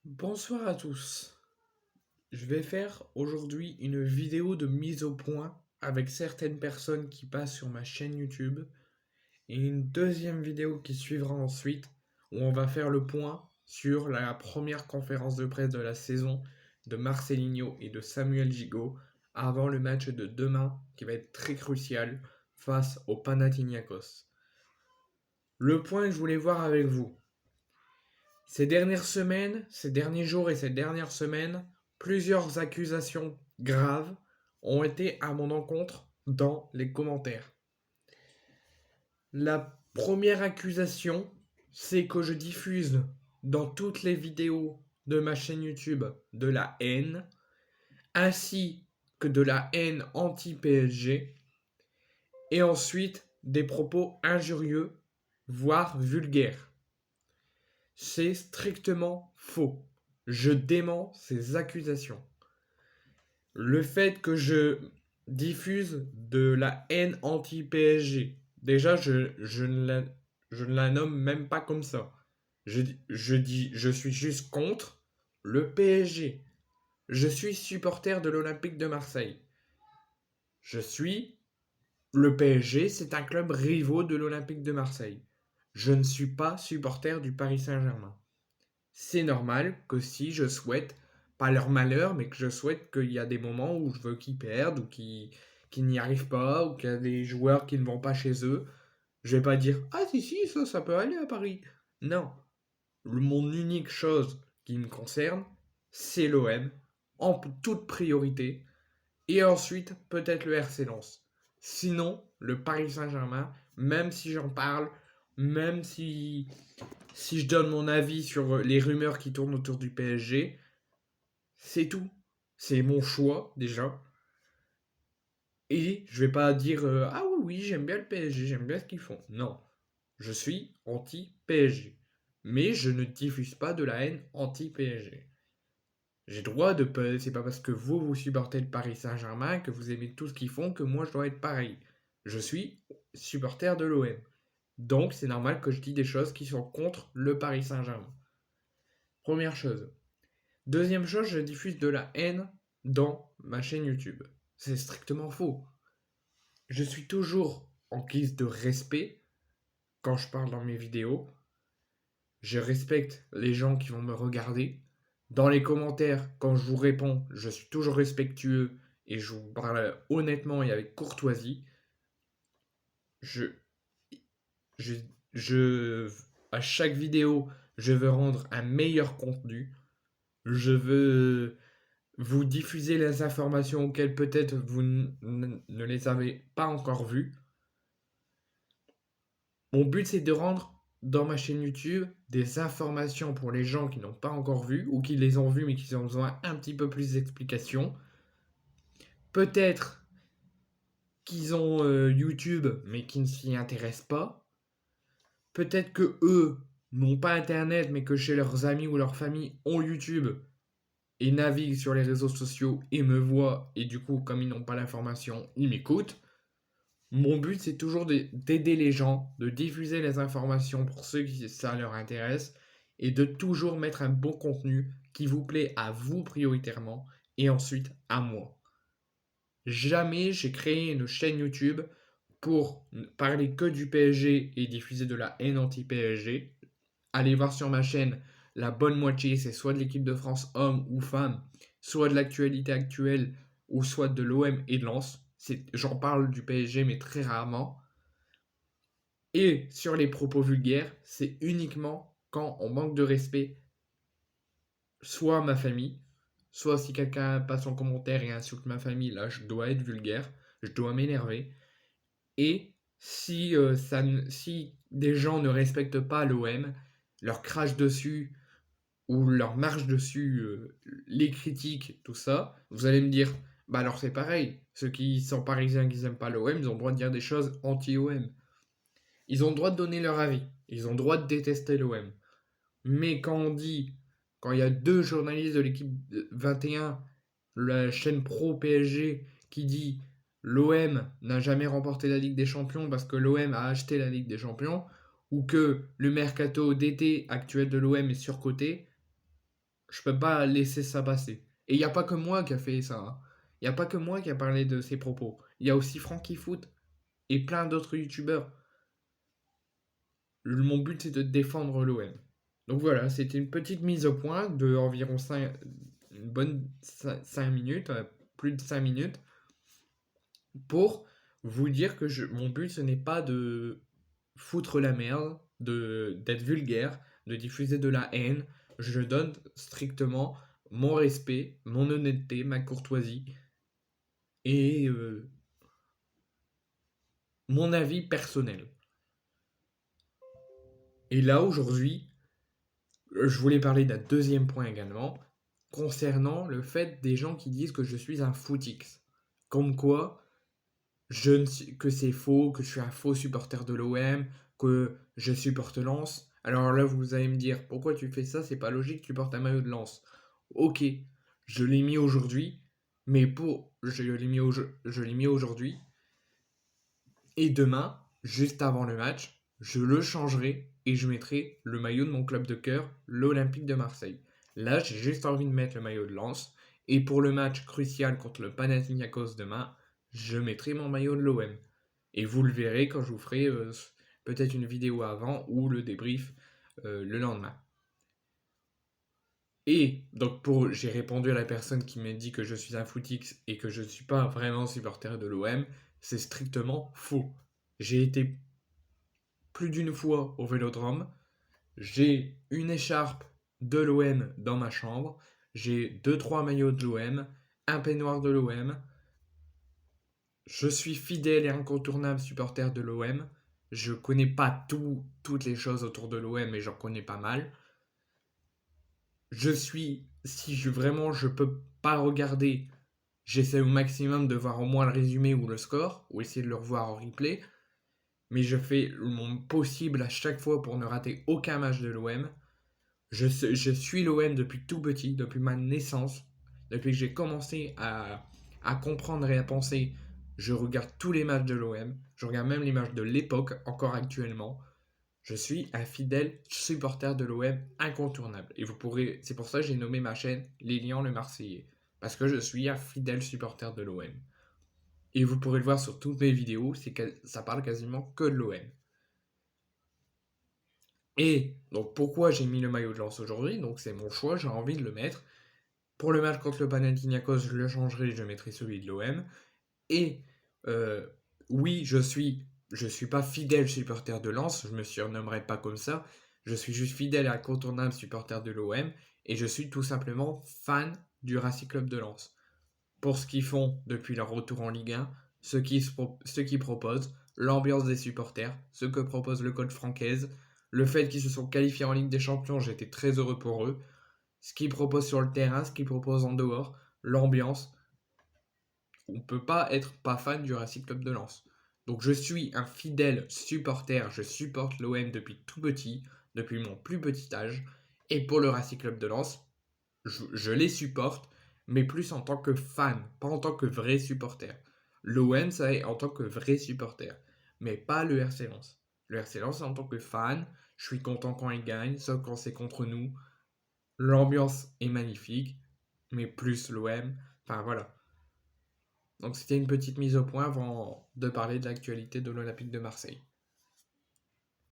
Bonsoir à tous. Je vais faire aujourd'hui une vidéo de mise au point avec certaines personnes qui passent sur ma chaîne YouTube et une deuxième vidéo qui suivra ensuite où on va faire le point sur la première conférence de presse de la saison de Marcelinho et de Samuel Gigot avant le match de demain qui va être très crucial face au Panathinaikos. Le point que je voulais voir avec vous, ces dernières semaines, ces derniers jours et ces dernières semaines, plusieurs accusations graves ont été à mon encontre dans les commentaires. La première accusation, c'est que je diffuse dans toutes les vidéos de ma chaîne YouTube de la haine, ainsi que de la haine anti-PSG, et ensuite des propos injurieux, voire vulgaires. C'est strictement faux. Je dément ces accusations. Le fait que je diffuse de la haine anti-PSG, déjà, je ne la nomme même pas comme ça. Je suis juste contre le PSG. Je suis supporter de l'Olympique de Marseille. Je suis le PSG, c'est un club rivaux de l'Olympique de Marseille. Je ne suis pas supporter du Paris Saint-Germain. C'est normal que si je souhaite, pas leur malheur, mais que je souhaite qu'il y a des moments où je veux qu'ils perdent ou qu'ils n'y arrivent pas ou qu'il y a des joueurs qui ne vont pas chez eux, je vais pas dire ah si ça peut aller à Paris. Non, mon unique chose qui me concerne, c'est l'OM en toute priorité et ensuite peut-être le RC Lens. Sinon, le Paris Saint-Germain, même si j'en parle, même si je donne mon avis sur les rumeurs qui tournent autour du PSG, c'est tout. C'est mon choix déjà. Et je vais pas dire ah oui, j'aime bien le PSG, j'aime bien ce qu'ils font. Non, je suis anti-PSG. Mais je ne diffuse pas de la haine anti-PSG. J'ai droit de. C'est pas parce que vous supportez le Paris Saint-Germain que vous aimez tout ce qu'ils font que moi je dois être pareil. Je suis supporter de l'OM. Donc c'est normal que je dis des choses qui sont contre le Paris Saint-Germain. Première chose. Deuxième chose, je diffuse de la haine dans ma chaîne YouTube. C'est strictement faux. Je suis toujours en guise de respect quand je parle dans mes vidéos. Je respecte les gens qui vont me regarder. Dans les commentaires, quand je vous réponds, je suis toujours respectueux et je vous parle honnêtement et avec courtoisie. Je, je, à chaque vidéo, je veux rendre un meilleur contenu. Je veux vous diffuser les informations auxquelles peut-être vous ne les avez pas encore vues. Mon but, c'est de rendre dans ma chaîne YouTube des informations pour les gens qui n'ont pas encore vu ou qui les ont vues mais qui ont besoin un petit peu plus d'explications. Peut-être qu'ils ont YouTube mais qui ne s'y intéressent pas. Peut-être que eux n'ont pas Internet mais que chez leurs amis ou leur famille ont YouTube et naviguent sur les réseaux sociaux et me voient et du coup comme ils n'ont pas l'information, ils m'écoutent. Mon but, c'est toujours d'aider les gens, de diffuser les informations pour ceux qui ça leur intéresse et de toujours mettre un bon contenu qui vous plaît à vous prioritairement et ensuite à moi. Jamais j'ai créé une chaîne YouTube pour parler que du PSG et diffuser de la haine anti-PSG. Allez voir sur ma chaîne, la bonne moitié, c'est soit de l'équipe de France homme ou femme, soit de l'actualité actuelle ou soit de l'OM et de Lens. J'en parle du PSG mais très rarement. Et sur les propos vulgaires, c'est uniquement quand on manque de respect, soit ma famille, soit si quelqu'un passe en commentaire et insulte ma famille, là je dois être vulgaire, je dois m'énerver. Et si des gens ne respectent pas l'OM, leur crache dessus ou leur marche dessus, les critiques, tout ça, vous allez me dire, bah alors c'est pareil, ceux qui sont parisiens qui n'aiment pas l'OM, ils ont le droit de dire des choses anti-OM. Ils ont le droit de donner leur avis. Ils ont le droit de détester l'OM. Mais quand il y a deux journalistes de l'équipe 21, la chaîne pro PSG, qui dit l'OM n'a jamais remporté la Ligue des Champions parce que l'OM a acheté la Ligue des Champions, ou que le mercato d'été actuel de l'OM est surcoté, Je peux pas laisser ça passer. Et il n'y a pas que moi qui a fait ça, hein. Il n'y a pas que moi qui a parlé de ces propos. Il y a aussi Frankie Foot et plein d'autres youtubeurs. Mon but, c'est de défendre l'OM. Donc voilà, c'était une petite mise au point de environ 5, une bonne 5 minutes, plus de 5 minutes, pour vous dire que mon but, ce n'est pas de foutre la merde, d'être vulgaire, de diffuser de la haine. Je donne strictement mon respect, mon honnêteté, ma courtoisie et mon avis personnel. Et là, aujourd'hui, je voulais parler d'un deuxième point également, concernant le fait des gens qui disent que je suis un footix. Comme quoi, que c'est faux, que je suis un faux supporter de l'OM, que je supporte Lens. Alors là, vous allez me dire, pourquoi tu fais ça? C'est pas logique, tu portes un maillot de Lens. Ok, je l'ai mis aujourd'hui, mais je l'ai mis aujourd'hui. Et demain, juste avant le match, je le changerai et je mettrai le maillot de mon club de cœur, l'Olympique de Marseille. Là, j'ai juste envie de mettre le maillot de Lens. Et pour le match crucial contre le Panathinaikos demain, je mettrai mon maillot de l'OM. Et vous le verrez quand je vous ferai peut-être une vidéo avant ou le débrief le lendemain. Et donc j'ai répondu à la personne qui m'a dit que je suis un footix et que je ne suis pas vraiment supporter de l'OM. C'est strictement faux. J'ai été plus d'une fois au Vélodrome. J'ai une écharpe de l'OM dans ma chambre. J'ai deux trois maillots de l'OM, un peignoir de l'OM. Je suis fidèle et incontournable supporter de l'OM. Je connais pas toutes les choses autour de l'OM, mais j'en connais pas mal. Si vraiment je peux pas regarder, j'essaie au maximum de voir au moins le résumé ou le score, ou essayer de le revoir en replay. Mais je fais mon possible à chaque fois pour ne rater aucun match de l'OM. Je suis l'OM depuis tout petit, depuis ma naissance, depuis que j'ai commencé à comprendre et à penser. Je regarde tous les matchs de l'OM, je regarde même les matchs de l'époque, encore actuellement. Je suis un fidèle supporter de l'OM incontournable. Et c'est pour ça que j'ai nommé ma chaîne Lilian le Marseillais. Parce que je suis un fidèle supporter de l'OM. Et vous pourrez le voir sur toutes mes vidéos, ça parle quasiment que de l'OM. Et donc pourquoi j'ai mis le maillot de Lens aujourd'hui? Donc c'est mon choix, j'ai envie de le mettre. Pour le match contre le Panathinaikos, je le changerai, je mettrai celui de l'OM. Et euh, oui, je suis pas fidèle supporter de Lens, je me surnommerai pas comme ça. Je suis juste fidèle et incontournable supporter de l'OM. Et je suis tout simplement fan du Racing Club de Lens. Pour ce qu'ils font depuis leur retour en Ligue 1, ce qu'ils proposent, l'ambiance des supporters, ce que propose le coach Francaise, le fait qu'ils se sont qualifiés en Ligue des Champions, j'étais très heureux pour eux. Ce qu'ils proposent sur le terrain, ce qu'ils proposent en dehors, l'ambiance. On ne peut pas être pas fan du Racing Club de Lens. Donc je suis un fidèle supporter, je supporte l'OM depuis tout petit, depuis mon plus petit âge. Et pour le Racing Club de Lens, je les supporte, mais plus en tant que fan, pas en tant que vrai supporter. L'OM, ça est en tant que vrai supporter, mais pas le RC Lens. Le RC Lens, c'est en tant que fan, je suis content quand il gagne, sauf quand c'est contre nous. L'ambiance est magnifique, mais plus l'OM, enfin voilà. Donc c'était une petite mise au point avant de parler de l'actualité de l'Olympique de Marseille.